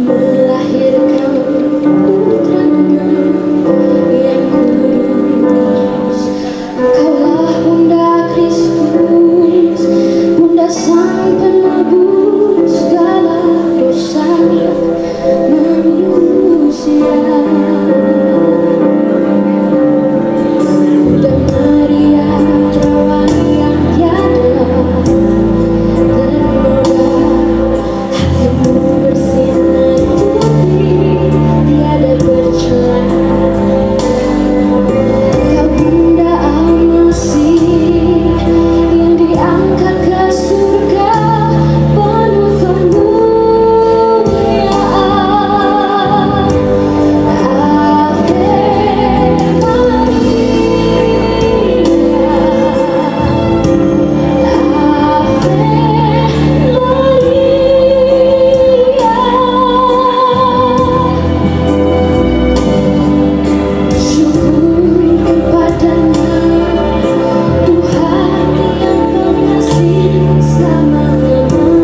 melahirkan putranya yang kudus. Engkaulah Bunda Kristus, Bunda Sang Penebus segala dosa manusia. Bunda Maria, perawan yang tiada ternoda, hatimu bersinar putih, tiada bercela. Kau Bunda Al-Masih yang diangkat ke surga, penuh kemuliaan. Ave syukur kepadanya, Tuhan yang pengasih selama-lamanya.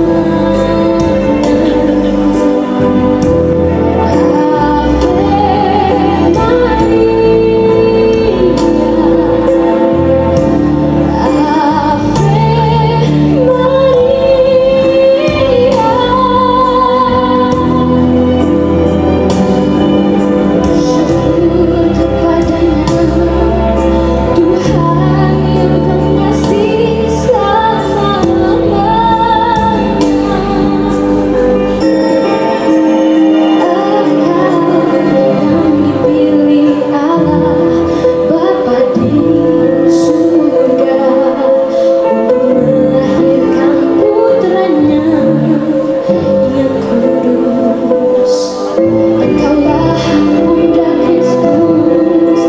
Engkaulah Bunda Kristus,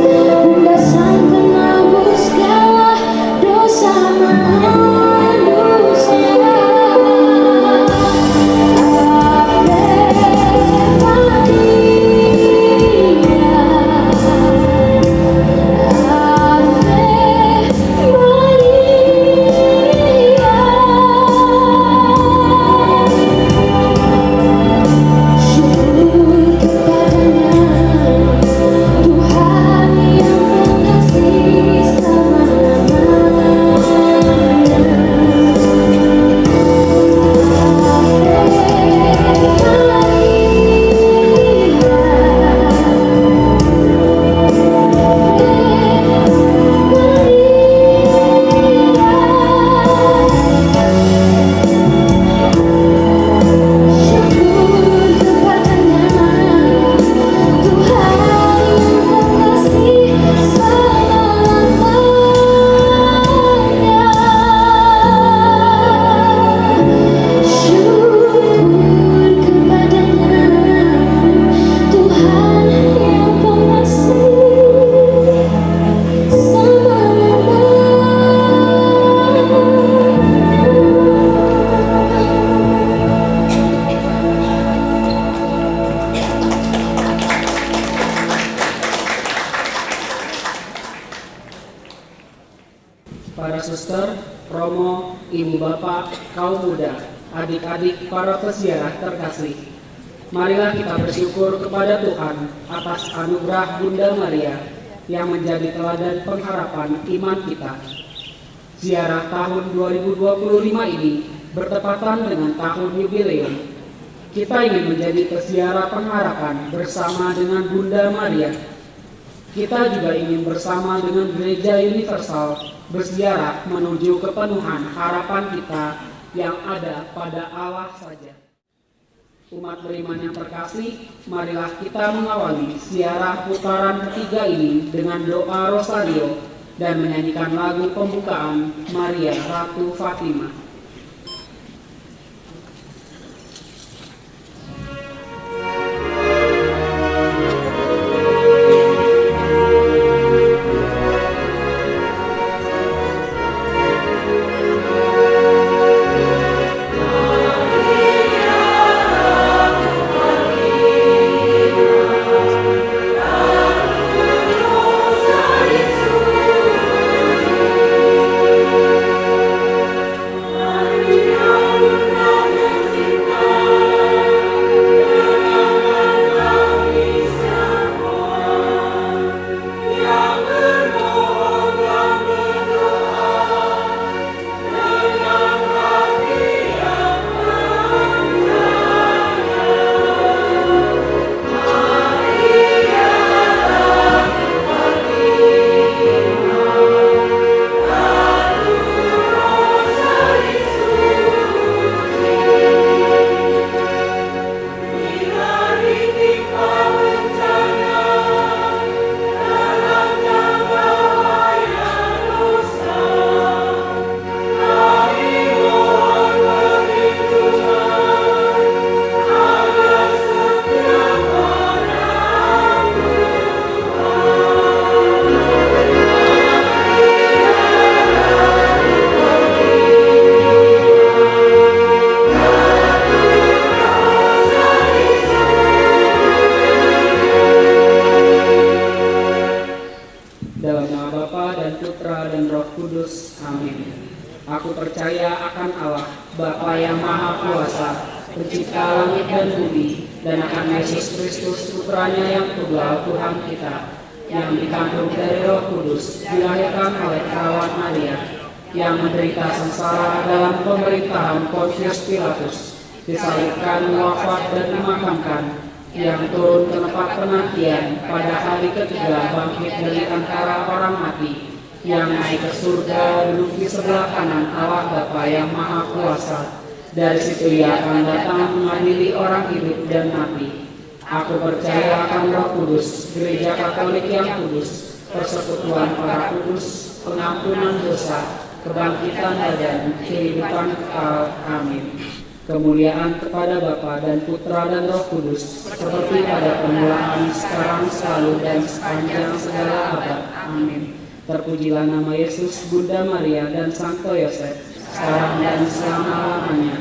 Bunda Sang Penebus segala dosa manusia. Syukur kepadanya, Tuhan yang pengasih Para suster, romo, ibu bapak, kaum muda, adik-adik, para peziarah terkasih, marilah kita bersyukur kepada Tuhan atas anugerah Bunda Maria yang menjadi teladan pengharapan iman kita. Ziarah tahun 2025 ini bertepatan dengan tahun yubileum. Kita ingin menjadi peziarah pengharapan bersama dengan Bunda Maria. Kita juga ingin bersama dengan Gereja Universal berziarah menuju kepenuhan harapan kita yang ada pada Allah saja. Umat beriman yang terkasih, marilah kita mengawali ziarah putaran ketiga ini dengan doa Rosario dan menyanyikan lagu pembukaan Maria Ratu Fatimah. Maha Kuasa, pencipta langit dan bumi, dan akan Yesus Kristus putranya yang tunggal Tuhan kita, yang dikandung dari Roh Kudus, dilahirkan oleh perawan Maria, yang menderita sengsara dalam pemerintahan Pontius Pilatus, disalibkan, wafat dan dimakamkan, yang turun ke tempat penantian, pada hari ketiga bangkit dari antara orang mati, yang naik ke surga, duduk di sebelah kanan Allah Bapa yang Maha Kuasa. Dari situ Ia akan datang mengadili orang hidup dan mati. Aku percaya akan Roh Kudus, Gereja Katolik yang kudus, persekutuan para kudus, pengampunan dosa, kebangkitan badan, kehidupan kekal. Amin. Kemuliaan kepada Bapa dan Putra dan Roh Kudus, seperti pada permulaan, sekarang, selalu, dan sepanjang segala abad. Amin. Terpujilah nama Yesus, Bunda Maria, dan Santo Yosef, sekarang dan selama-lamanya.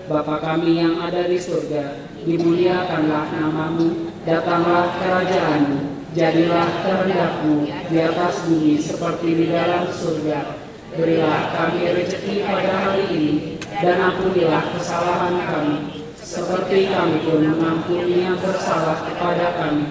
Bapa kami yang ada di surga, dimuliakanlah namamu, datanglah kerajaanmu, jadilah kehendakmu di atas bumi seperti di dalam surga. Berilah kami rezeki pada hari ini, dan ampunilah kesalahan kami, seperti kami pun mengampuni yang bersalah kepada kami.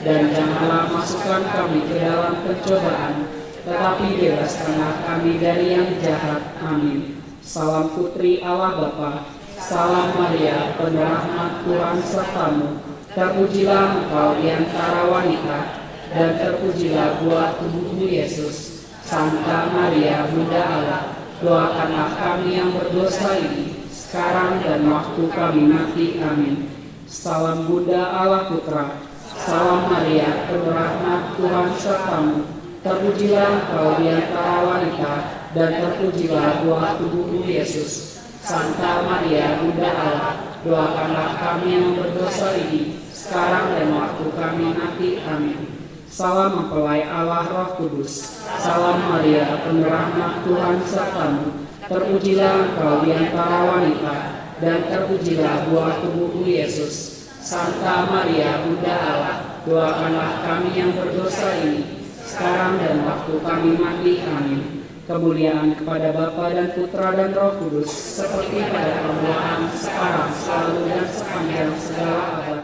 Dan janganlah masukkan kami ke dalam pencobaan, tetapi bebaskanlah kami dari yang jahat. Amin. Salam Putri Allah Bapa, salam Maria, penuh rahmat Tuhan sertamu. Terpujilah engkau di antara wanita, dan terpujilah buah tubuhmu Yesus. Santa Maria, Bunda Allah, doakanlah kami yang berdosa ini, sekarang dan waktu kami mati. Amin. Salam Bunda Allah Putra, salam Maria, penuh rahmat Tuhan sertamu. Terpujilah engkau di antara wanita, dan terpujilah buah tubuhmu Yesus. Santa Maria, Bunda Allah, doakanlah kami yang berdosa ini, sekarang dan waktu kami mati. Amin. Salam mempelai Allah Roh Kudus, salam Maria, penuh rahmat Tuhan sertamu. Terpujilah engkau di antara wanita, dan terpujilah buah tubuhmu Yesus. Santa Maria, Bunda Allah, doakanlah kami yang berdosa ini, sekarang dan waktu kami mati. Amin. Kemuliaan kepada Bapa dan Putra dan Roh Kudus, seperti pada permulaan, sekarang, selalu, dan sepanjang segala abad.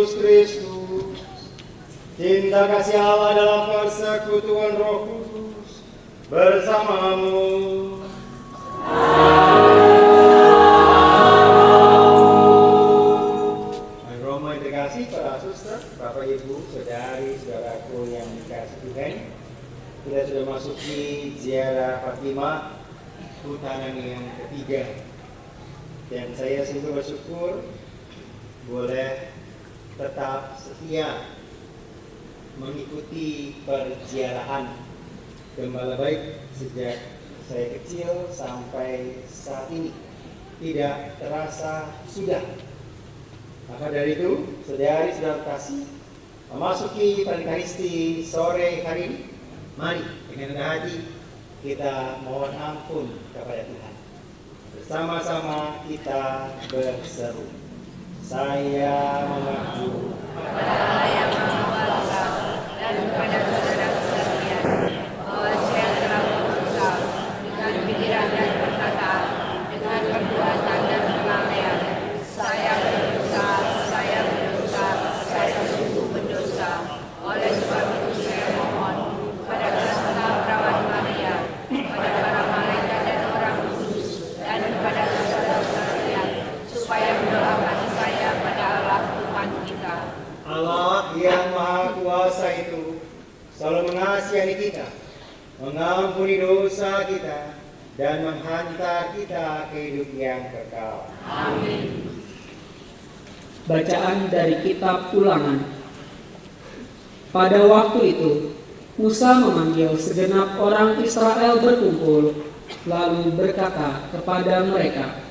Yesus Kristus, cinta kasih Allah dalam persekutuan Roh Kudus bersamamu. Romo yang terkasih para suster, Bapak Ibu, saudari, saudaraku yang dikasih Tuhan, kita sudah masuki ziarah Fatimah putaran yang ketiga, dan saya sungguh bersyukur boleh tetap setia mengikuti perziarahan Gembala Baik sejak saya kecil sampai saat ini. Tidak terasa sudah. Maka dari itu, saudari-saudara kasih, memasuki Eucharisti sore hari ini, mari dengan rendah hati kita mohon ampun kepada Tuhan. Bersama-sama kita berseru. Saya mengaku kepada Allah yang Maha Kuasa dan kepada saudara-saudara sekalian, bahwa saya telah berdosa dengan pikiran dan perkataan, dengan perbuatan dan kelalaian. Saya berdosa, saya sungguh berdosa. Oleh sebab itu saya mohon kepada Kesatuan Perawan Maria, kepada para malaikat dan orang kudus, dan kepada saudara sekalian, supaya mendoakan saya pada Allah Tuhan kita. Allah yang Maha Kuasa itu selalu mengasihi kita, mengampuni dosa kita, dan menghantar kita ke hidup yang kekal. Amin. Bacaan dari kitab Ulangan. Pada waktu itu, Musa memanggil segenap orang Israel berkumpul, lalu berkata kepada mereka,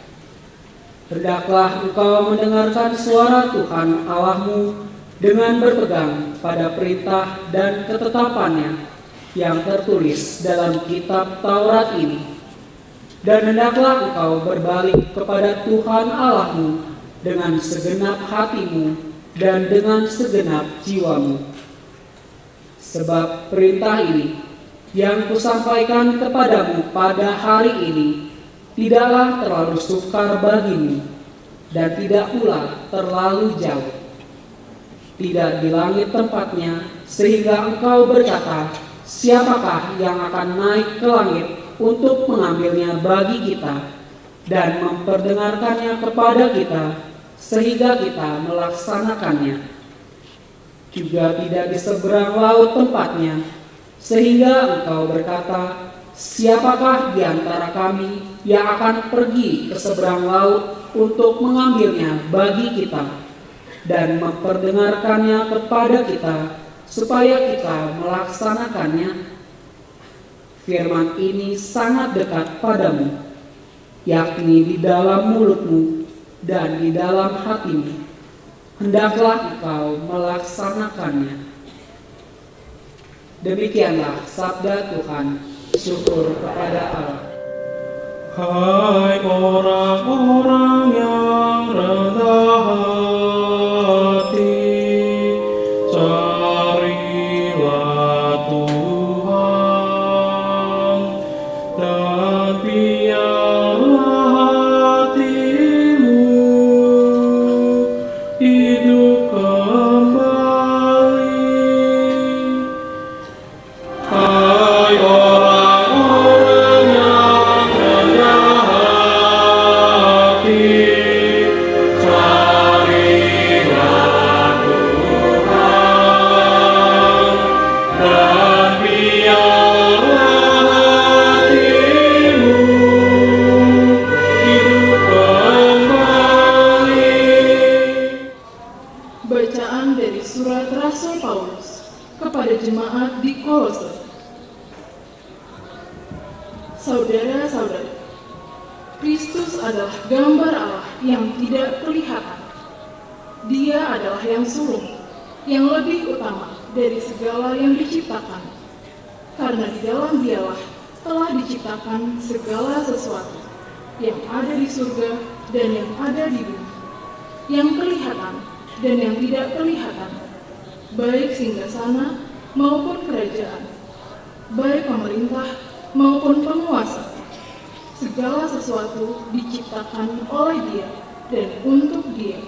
"Hendaklah engkau mendengarkan suara Tuhan Allahmu dengan berpegang pada perintah dan ketetapannya yang tertulis dalam kitab Taurat ini. Dan hendaklah engkau berbalik kepada Tuhan Allahmu dengan segenap hatimu dan dengan segenap jiwamu. Sebab perintah ini yang kusampaikan kepadamu pada hari ini tidaklah terlalu sukar bagimu dan tidak pula terlalu jauh. Tidak di langit tempatnya sehingga engkau berkata, siapakah yang akan naik ke langit untuk mengambilnya bagi kita dan memperdengarkannya kepada kita sehingga kita melaksanakannya. Juga tidak di seberang laut tempatnya, sehingga engkau berkata, siapakah di antara kami yang akan pergi ke seberang laut untuk mengambilnya bagi kita dan memperdengarkannya kepada kita supaya kita melaksanakannya. Firman ini sangat dekat padamu, yakni di dalam mulutmu dan di dalam hatimu. Hendaklah engkau melaksanakannya." Demikianlah sabda Tuhan. Syukur kepada Allah. Hai orang-orang yang rendah hati, carilah Tuhan dan biarlah hatimu hidup kembali. Hai orang-orang yang rendah hati, carilah Tuhan dan biarlah hatimu hidup kembali. Bacaan dari surat Rasul Paulus kepada jemaat di Kolose. Saudara-saudara, Kristus adalah gambar Allah yang tidak kelihatan. Dia adalah yang sulung, yang lebih utama dari segala yang diciptakan. Karena di dalam Dialah telah diciptakan segala sesuatu yang ada di surga dan yang ada di bumi, yang kelihatan dan yang tidak kelihatan, baik singgasana maupun kerajaan, baik pemerintah maupun penguasa. Segala sesuatu diciptakan oleh Dia dan untuk Dia.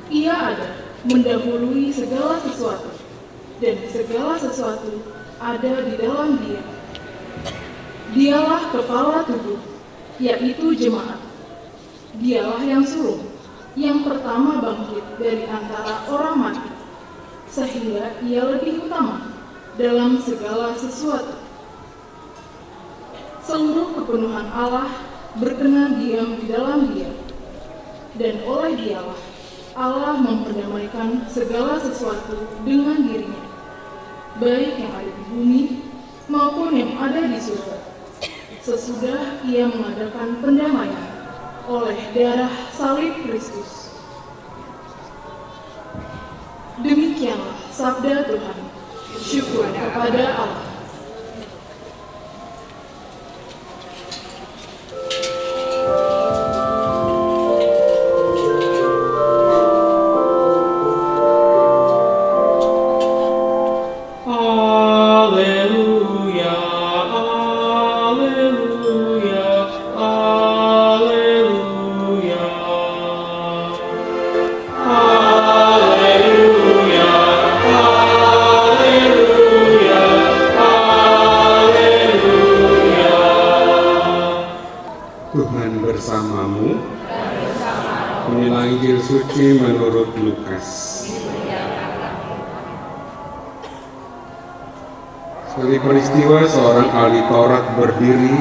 Ia ada mendahului segala sesuatu, dan segala sesuatu ada di dalam Dia. Dialah kepala tubuh, yaitu jemaat. Dialah yang sulung, yang pertama bangkit dari antara orang mati, sehingga Ia lebih utama dalam segala sesuatu. Seluruh kepenuhan Allah berkenan diam di dalam Dia, dan oleh Dialah Allah memperdamaikan segala sesuatu dengan dirinya, baik yang ada di bumi maupun yang ada di surga, sesudah Ia mengadakan pendamaian oleh darah salib Kristus. Demikianlah sabda Tuhan. Syukur kepada Allah. Alleluia, alleluia, alleluia. Alleluia, alleluia, alleluia. Tuhan bersamamu. Inilah Injil suci menurut Lukas. Sekali peristiwa seorang ahli Taurat berdiri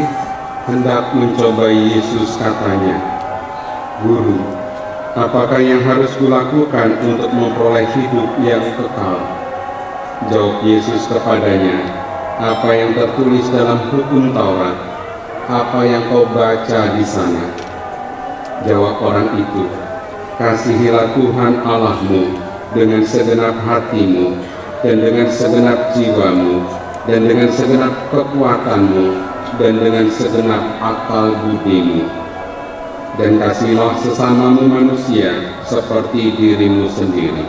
hendak mencobai Yesus, katanya, "Guru, apakah yang harus kulakukan untuk memperoleh hidup yang kekal?" Jawab Yesus kepadanya, "Apa yang tertulis dalam hukum Taurat? Apa yang kau baca di sana?" Jawab orang itu, "Kasihilah Tuhan Allahmu dengan segenap hatimu, dan dengan segenap jiwamu, dan dengan segenap kekuatanmu, dan dengan segenap akal budimu. Dan kasihilah sesamamu manusia seperti dirimu sendiri."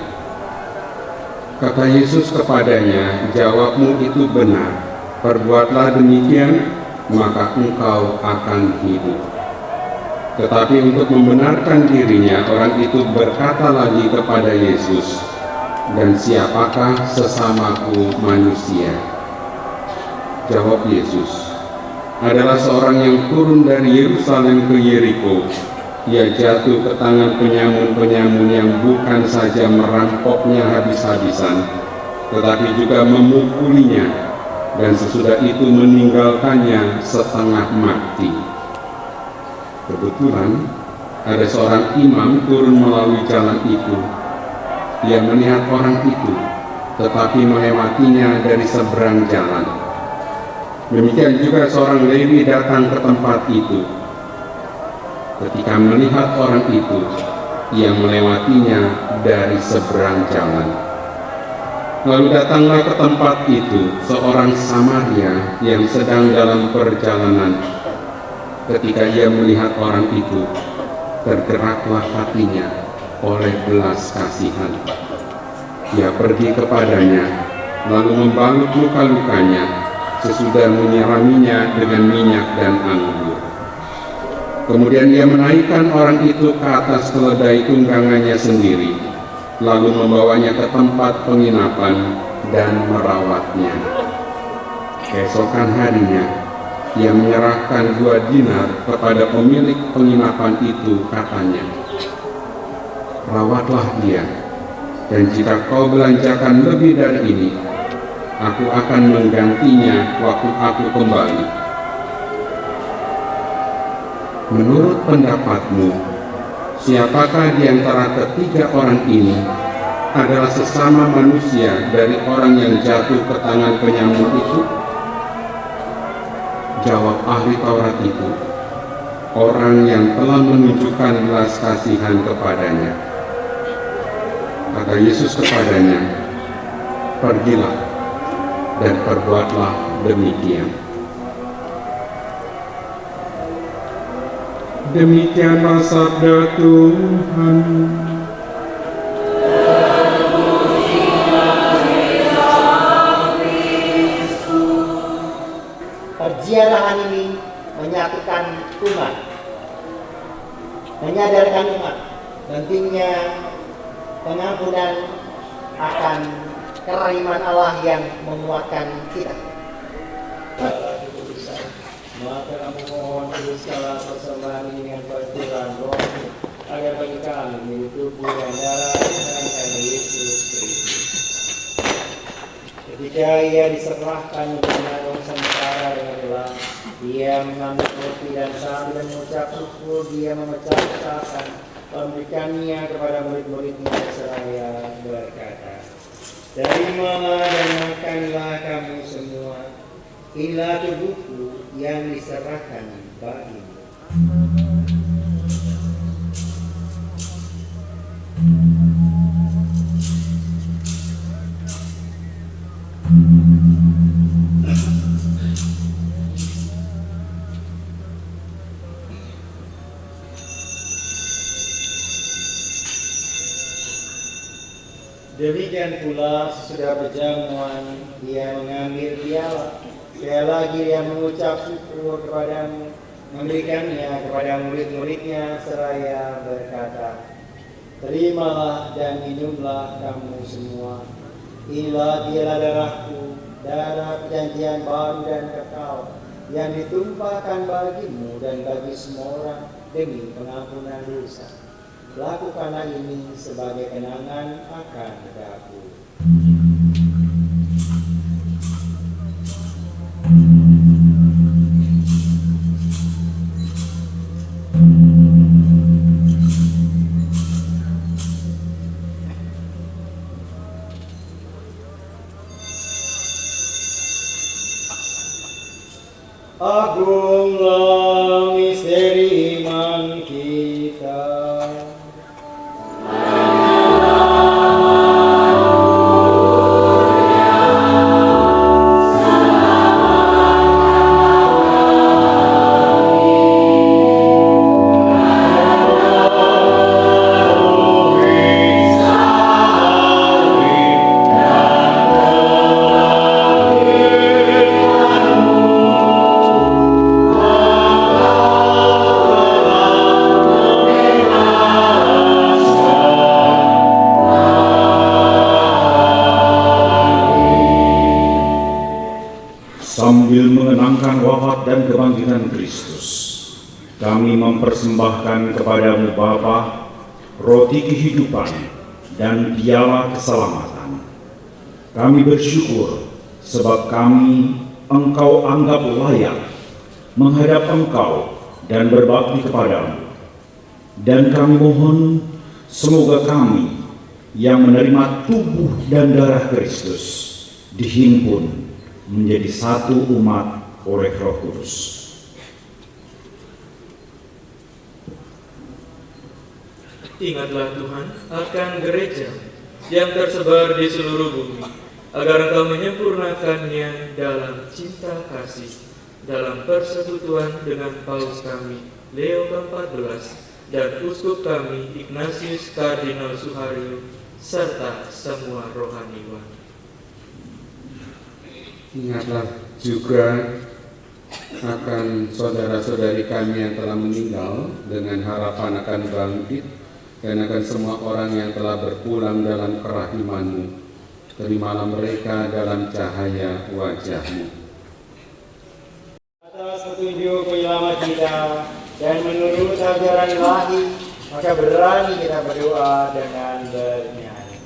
Kata Yesus kepadanya, "Jawabmu itu benar. Perbuatlah demikian, maka engkau akan hidup." Tetapi untuk membenarkan dirinya, orang itu berkata lagi kepada Yesus, "Dan siapakah sesamaku manusia?" Jawab Yesus, "Adalah seorang yang turun dari Yerusalem ke Yeriko. Ia jatuh ke tangan penyamun-penyamun yang bukan saja merampoknya habis-habisan, tetapi juga memukulinya, dan sesudah itu meninggalkannya setengah mati." Kebetulan ada seorang imam turun melalui jalan itu. Ia melihat orang itu, tetapi melewatinya dari seberang jalan. Demikian juga seorang Lewi datang ke tempat itu. Ketika melihat orang itu, ia melewatinya dari seberang jalan. Lalu datanglah ke tempat itu seorang Samaria yang sedang dalam perjalanan. Ketika ia melihat orang itu, tergeraklah hatinya oleh belas kasihan. Ia pergi kepadanya, lalu membalut luka-lukanya, sesudah menyiraminya dengan minyak dan anggur. Kemudian ia menaikkan orang itu ke atas keledai tunggangannya sendiri, lalu membawanya ke tempat penginapan dan merawatnya. Keesokan harinya, ia menyerahkan 2 dinar kepada pemilik penginapan itu, katanya, "Rawatlah dia, dan jika kau belanjakan lebih dari ini, aku akan menggantinya waktu aku kembali." Menurut pendapatmu, siapakah di antara ketiga orang ini adalah sesama manusia dari orang yang jatuh ke tangan penyamun itu? Jawab ahli Taurat itu, "Orang yang telah menunjukkan belas kasihan kepadanya." Kata Yesus kepadanya, "Pergilah dan perbuatlah demikian." Demikianlah sabda Tuhan. Perziarahan ini menyatukan umat, menyadarkan umat pentingnya pengampunan, akan kerahiman Allah yang menguatkan kita. Maka kami mohon teruskanlah persembahan ini dengan peraturan roh, agar bagi kami menjadi tubuh dan darah Tuhan Yesus Kristus. Ketika ia diserahkan untuk menanggung sengsara dengan rela, dia mengambil roti dan sambil mengucap syukur dia memecah-pecahkan, memberikannya kepada murid-muridnya seraya berkata, "Terimalah dan makanlah kamu semua, inilah tubuhku yang diserahkan bagimu." Demikian pula sesudah berjamuan dia mengambil piala. Sekali lagi dia mengucap syukur kepadamu, memberikannya kepada murid-muridnya seraya berkata, "Terimalah dan minumlah kamu semua. Inilah dialah darahku, darah perjanjian baru dan kekal, yang ditumpahkan bagimu dan bagi semua orang demi pengampunan dosa. Lakukanlah ini sebagai kenangan akan aku." Agunglah misteri iman kita. Sambil mengenangkan wafat dan kebangkitan Kristus, kami mempersembahkan kepadamu Bapa, roti kehidupan dan piala keselamatan. Kami bersyukur sebab Engkau anggap layak menghadap Engkau dan berbakti kepadamu. Dan kami mohon semoga kami yang menerima tubuh dan darah Kristus dihimpun menjadi satu umat oleh Roh Kudus. Ingatlah Tuhan akan gereja yang tersebar di seluruh bumi, agar Engkau menyempurnakannya dalam cinta kasih, dalam persekutuan dengan Paus kami, Leo ke-14, dan Uskup kami, Ignatius Kardinal Suharyo, serta semua rohaniwan. Ingatlah juga akan saudara-saudari kami yang telah meninggal dengan harapan akan bangkit, dan akan semua orang yang telah berpulang dalam kerahiman-Mu. Terimalah mereka dalam cahaya wajah-Mu. Atas petunjuk penyelamat kita dan menurut ajaran ilahi, maka berani kita berdoa dengan bernyanyi.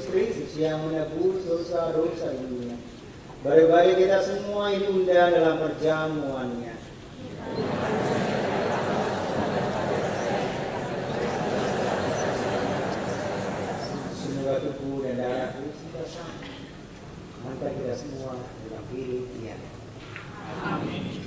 Kristus yang menebus dosa-dosa dunia. Baru-baru kita semua diundang dalam perjamuannya. Semoga tubuh dan darahku sudah sama. Maka kita semua mengakhiri dia. Amin.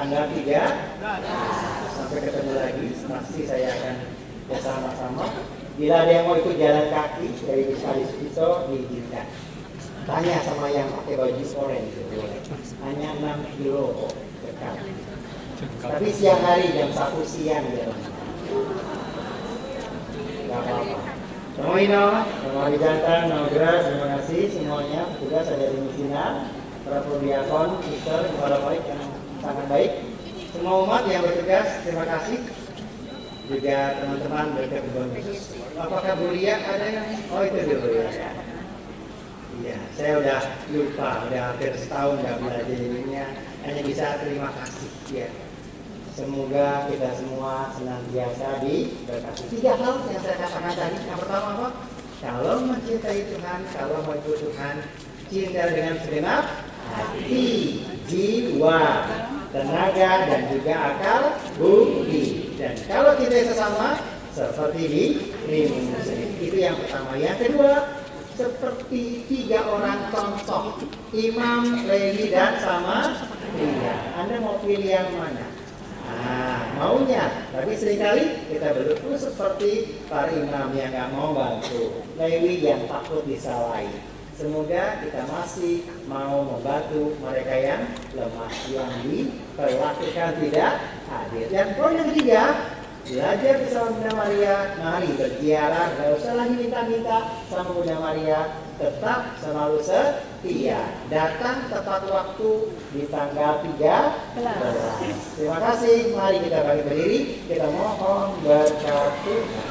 Tanggal 3 sampai ketemu lagi, pasti saya akan bersama-sama. Bila ada yang mau ikut jalan kaki dari Wisma Sucipto, diizinkan. Tanya sama yang pakai baju orange itu boleh. Hanya 6 kilo dekat. Tapi siang hari jam 1 siang jalan. Gak apa-apa. Semua Ino, Nama Jantan, Nama Geras, terima kasih semuanya. Tugas ada di Misinar, para pendiakon, suster, kepala baik yang sangat baik. Semua umat yang bertugas, terima kasih. Juga teman-teman berkebutuhan khusus. Apakah Bu Lia ada yang? Oh itu dulu ya. Iya, saya udah lupa, udah hampir setahun nggak belajar jadinya. Hanya bisa terima kasih. Ya. Semoga kita semua senantiasa diberkati. 3 hal yang saya katakan tadi. Yang pertama apa? Kalau mencintai Tuhan, kalau mau ikut Tuhan, cinta dengan segenap hati, jiwa, tenaga, dan juga akal budi. Dan kalau kita sesama seperti di Rimus. Itu yang pertama. Yang kedua, seperti 3 orang contoh, Imam, Lewi, dan sama Lia. Anda mau pilih yang mana? Nah, maunya. Tapi seringkali kita berlaku seperti para imam yang nggak mau bantu, Lewi yang takut disalahin. Semoga kita masih mau membantu mereka yang lemah, yang diperlakukan tidak adil. Dan poin yang ketiga, belajar bersama Bunda Maria. Mari berziarah, gak usah lagi minta-minta sama Bunda Maria. Tetap selalu setia. Datang tepat waktu di tanggal 13. Terima kasih. Mari kita bangkit berdiri. Kita mohon berkat Tuhan.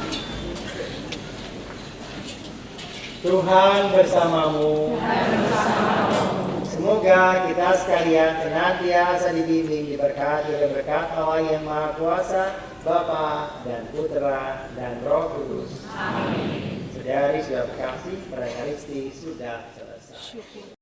Tuhan bersamamu. Semoga kita sekalian senantiasa dibimbing, diberkati oleh berkat Allah yang Maha Kuasa, Bapa dan Putra dan Roh Kudus. Amin. Saudari sudah berkasih, Eucharisti sudah selesai.